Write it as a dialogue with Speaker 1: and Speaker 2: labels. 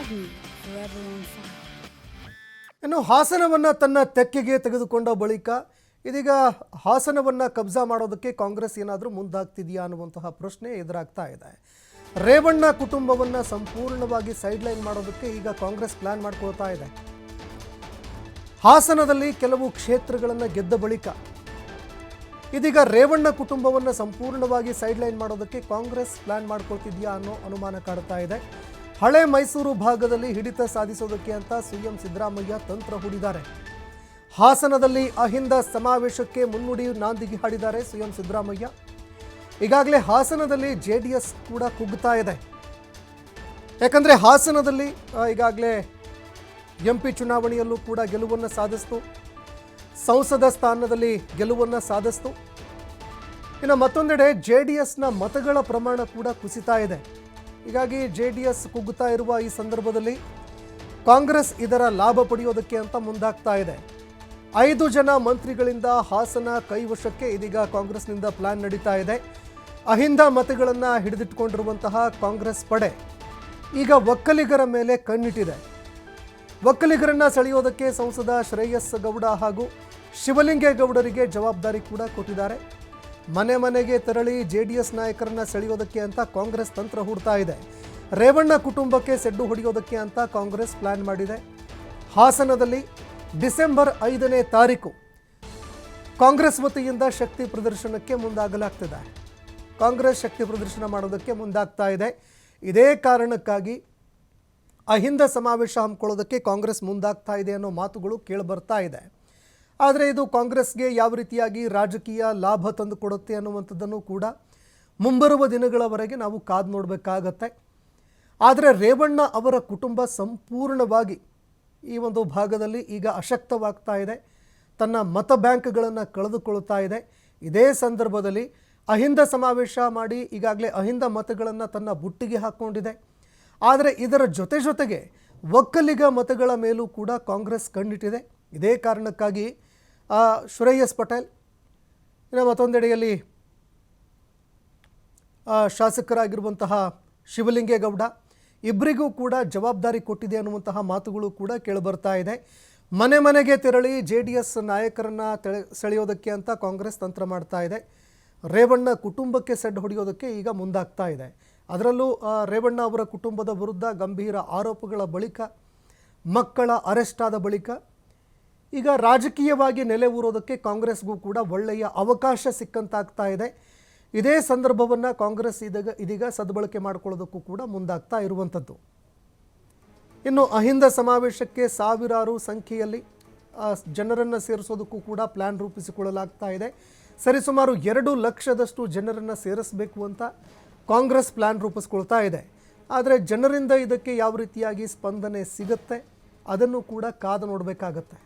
Speaker 1: forever on fire.
Speaker 2: ಇನ್ನು ಹಾಸನವನ್ನು ತನ್ನ ತೆಕ್ಕೆಗೆ ತೆಗೆದುಕೊಂಡ ಬಳಿಕ ಇದೀಗ ಹಾಸನವನ್ನು ಕಬ್ಜಾ ಮಾಡೋದಕ್ಕೆ ಕಾಂಗ್ರೆಸ್ ಏನಾದರೂ ಮುಂದಾಗ್ತಿದೆಯಾ ಅನ್ನುವಂತಹ ಪ್ರಶ್ನೆ ಎದುರಾಗ್ತಾ ಇದೆ. ರೇವಣ್ಣ ಕುಟುಂಬವನ್ನು ಸಂಪೂರ್ಣವಾಗಿ ಸೈಡ್ಲೈನ್ ಮಾಡೋದಕ್ಕೆ ಈಗ ಕಾಂಗ್ರೆಸ್ ಪ್ಲಾನ್ ಮಾಡ್ಕೊಳ್ತಾ ಇದೆ. ಹಾಸನದಲ್ಲಿ ಕೆಲವು ಕ್ಷೇತ್ರಗಳನ್ನು ಗೆದ್ದ ಬಳಿಕ ಇದೀಗ ರೇವಣ್ಣ ಕುಟುಂಬವನ್ನು ಸಂಪೂರ್ಣವಾಗಿ ಸೈಡ್ಲೈನ್ ಮಾಡೋದಕ್ಕೆ ಕಾಂಗ್ರೆಸ್ ಪ್ಲಾನ್ ಮಾಡ್ಕೊಳ್ತಿದೆಯಾ ಅನ್ನೋ ಅನುಮಾನ ಕಾಡ್ತಾ ಇದೆ. ಹಳೆ ಮೈಸೂರು ಭಾಗದಲ್ಲಿ ಹಿಡಿತ ಸಾಧಿಸೋದಕ್ಕೆ ಅಂತ ಸಿಎಂ ಸಿದ್ದರಾಮಯ್ಯ ತಂತ್ರ ಹೂಡಿದ್ದಾರೆ. ಹಾಸನದಲ್ಲಿ ಅಹಿಂದ ಸಮಾವೇಶಕ್ಕೆ ಮುನ್ನುಡಿ ನಾಂದಿಗೆ ಹಾಡಿದ್ದಾರೆ ಸಿಎಂ ಸಿದ್ದರಾಮಯ್ಯ. ಈಗಾಗಲೇ ಹಾಸನದಲ್ಲಿ ಜೆಡಿಎಸ್ ಕೂಡ ಕುಗ್ಗುತ್ತಾ ಇದೆ. ಯಾಕಂದರೆ ಹಾಸನದಲ್ಲಿ ಈಗಾಗಲೇ ಎಂಪಿ ಚುನಾವಣೆಯಲ್ಲೂ ಕೂಡ ಗೆಲುವನ್ನು ಸಾಧಿಸಿತು, ಸಂಸದ ಸ್ಥಾನದಲ್ಲಿ ಗೆಲುವನ್ನು ಸಾಧಿಸಿತು. ಇನ್ನು ಮತ್ತೊಂದೆಡೆ ಜೆಡಿಎಸ್ನ ಮತಗಳ ಪ್ರಮಾಣ ಕೂಡ ಕುಸಿತಾ ಇದೆ. ಹೀಗಾಗಿ ಜೆಡಿಎಸ್ ಕುಗ್ಗುತ್ತಾ ಇರುವ ಈ ಸಂದರ್ಭದಲ್ಲಿ ಕಾಂಗ್ರೆಸ್ ಇದರ ಲಾಭ ಪಡೆಯೋದಕ್ಕೆ ಅಂತ ಮುಂದಾಗ್ತಾ ಇದೆ. 5 ಜನ ಮಂತ್ರಿಗಳಿಂದ ಹಾಸನ ಕೈವಶಕ್ಕೆ ಇದೀಗ ಕಾಂಗ್ರೆಸ್ನಿಂದ ಪ್ಲಾನ್ ನಡೀತಾ ಇದೆ. ಅಹಿಂದ ಮತಗಳನ್ನು ಹಿಡಿದಿಟ್ಟುಕೊಂಡಿರುವಂತಹ ಕಾಂಗ್ರೆಸ್ ಪಡೆ ಈಗ ಒಕ್ಕಲಿಗರ ಮೇಲೆ ಕಣ್ಣಿಟ್ಟಿದೆ. ಒಕ್ಕಲಿಗರನ್ನ ಸೆಳೆಯೋದಕ್ಕೆ ಸಂಸದ ಶ್ರೇಯಸ್ ಗೌಡ ಹಾಗೂ ಶಿವಲಿಂಗೇಗೌಡರಿಗೆ ಜವಾಬ್ದಾರಿ ಕೂಡ ಕೊಟ್ಟಿದ್ದಾರೆ. ಮನೆ ಮನೆಗೆ ತೆರಳಿ ಜೆಡಿಎಸ್ ನಾಯಕರನ್ನ ಸೆಳೆಯೋದಕ್ಕೆ ಅಂತ ಕಾಂಗ್ರೆಸ್ ತಂತ್ರ ಹೂಡ್ತಾ ಇದೆ. ರೇವಣ್ಣ ಕುಟುಂಬಕ್ಕೆ ಸೆಡ್ಡು ಹೊಡೆಯೋದಕ್ಕೆ ಅಂತ ಕಾಂಗ್ರೆಸ್ ಪ್ಲಾನ್ ಮಾಡಿದೆ. ಹಾಸನದಲ್ಲಿ ಡಿಸೆಂಬರ್ 5ನೇ ತಾರೀಕು ಕಾಂಗ್ರೆಸ್ ವತಿಯಿಂದ ಶಕ್ತಿ ಪ್ರದರ್ಶನಕ್ಕೆ ಮುಂದಾಗಲಾಗ್ತಿದೆ. ಕಾಂಗ್ರೆಸ್ ಶಕ್ತಿ ಪ್ರದರ್ಶನ ಮಾಡೋದಕ್ಕೆ ಮುಂದಾಗ್ತಾ ಇದೆ. ಇದೇ ಕಾರಣಕ್ಕಾಗಿ ಅಹಿಂದ ಸಮಾವೇಶ ಹಮ್ಮಿಕೊಳ್ಳೋದಕ್ಕೆ ಕಾಂಗ್ರೆಸ್ ಮುಂದಾಗ್ತಾ ಇದೆ ಅನ್ನೋ ಮಾತುಗಳು ಕೇಳಿಬರ್ತಾ ಇದೆ. ಆದರೆ ಇದು ಕಾಂಗ್ರೆಸ್ಗೆ ಯಾವ ರೀತಿಯಾಗಿ ರಾಜಕೀಯ ಲಾಭ ತಂದುಕೊಡುತ್ತೆ ಅನ್ನುವಂಥದ್ದನ್ನು ಕೂಡ ಮುಂಬರುವ ದಿನಗಳವರೆಗೆ ನಾವು ಕಾದು ನೋಡಬೇಕಾಗತ್ತೆ. ಆದರೆ ರೇವಣ್ಣ ಅವರ ಕುಟುಂಬ ಸಂಪೂರ್ಣವಾಗಿ ಈ ಒಂದು ಭಾಗದಲ್ಲಿ ಈಗ ಅಶಕ್ತವಾಗ್ತಾ ಇದೆ. ತನ್ನ ಮತ ಬ್ಯಾಂಕ್ಗಳನ್ನು ಕಳೆದುಕೊಳ್ತಾ ಇದೆ. ಇದೇ ಸಂದರ್ಭದಲ್ಲಿ ಅಹಿಂದ ಸಮಾವೇಶ ಮಾಡಿ ಈಗಾಗಲೇ ಅಹಿಂದ ಮತಗಳನ್ನು ತನ್ನ ಬುಟ್ಟಿಗೆ ಹಾಕ್ಕೊಂಡಿದೆ. ಆದರೆ ಇದರ ಜೊತೆಗೆ ಒಕ್ಕಲಿಗ ಮತಗಳ ಮೇಲೂ ಕೂಡ ಕಾಂಗ್ರೆಸ್ ಕಣ್ಣಿಟ್ಟಿದೆ. ಇದೇ ಕಾರಣಕ್ಕಾಗಿ ಶ್ರೇಯಸ್ ಪಟೇಲ್, ಇನ್ನು ಮತ್ತೊಂದೆಡೆಯಲ್ಲಿ ಶಾಸಕರಾಗಿರುವಂತಹ ಶಿವಲಿಂಗೇಗೌಡ ಇಬ್ಬರಿಗೂ ಕೂಡ ಜವಾಬ್ದಾರಿ ಕೊಟ್ಟಿದೆ ಅನ್ನುವಂತಹ ಮಾತುಗಳು ಕೂಡ ಕೇಳಿಬರ್ತಾ ಇದೆ. ಮನೆ ಮನೆಗೆ ತೆರಳಿ ಜೆಡಿಎಸ್ ನಾಯಕರನ್ನು ಸೆಳೆಯೋದಕ್ಕೆ ಅಂತ ಕಾಂಗ್ರೆಸ್ ತಂತ್ರ ಮಾಡ್ತಾ ಇದೆ. ರೇವಣ್ಣ ಕುಟುಂಬಕ್ಕೆ ಸೆಡ್ ಹೊಡೆಯೋದಕ್ಕೆ ಈಗ ಮುಂದಾಗ್ತಾ ಇದೆ. ಅದರಲ್ಲೂ ರೇವಣ್ಣ ಅವರ ಕುಟುಂಬದ ವಿರುದ್ಧ ಗಂಭೀರ ಆರೋಪಗಳ ಬಳಿಕ, ಮಕ್ಕಳ ಅರೆಸ್ಟ್ ಆದ ಬಳಿಕ ಈಗ ರಾಜಕೀಯವಾಗಿ ನೆಲೆ ಊರೋದಕ್ಕೆ ಕಾಂಗ್ರೆಸ್ಗೂ ಕೂಡ ಒಳ್ಳೆಯ ಅವಕಾಶ ಸಿಕ್ಕಂತಾಗ್ತಾ ಇದೆ. ಇದೇ ಸಂದರ್ಭವನ್ನು ಕಾಂಗ್ರೆಸ್ ಇದೀಗ ಸದ್ಬಳಕೆ ಮಾಡಿಕೊಳ್ಳೋದಕ್ಕೂ ಕೂಡ ಮುಂದಾಗ್ತಾ ಇರುವಂಥದ್ದು. ಇನ್ನು ಅಹಿಂದ ಸಮಾವೇಶಕ್ಕೆ ಸಾವಿರಾರು ಸಂಖ್ಯೆಯಲ್ಲಿ ಜನರನ್ನು ಸೇರಿಸೋದಕ್ಕೂ ಕೂಡ ಪ್ಲ್ಯಾನ್ ರೂಪಿಸಿಕೊಳ್ಳಲಾಗ್ತಾ ಇದೆ. ಸರಿಸುಮಾರು 2 ಲಕ್ಷದಷ್ಟು ಜನರನ್ನು ಸೇರಿಸಬೇಕು ಅಂತ ಕಾಂಗ್ರೆಸ್ ಪ್ಲ್ಯಾನ್ ರೂಪಿಸ್ಕೊಳ್ತಾ ಇದೆ. ಆದರೆ ಜನರಿಂದ ಇದಕ್ಕೆ ಯಾವ ರೀತಿಯಾಗಿ ಸ್ಪಂದನೆ ಸಿಗುತ್ತೆ ಅದನ್ನು ಕೂಡ ಕಾದು ನೋಡಬೇಕಾಗತ್ತೆ.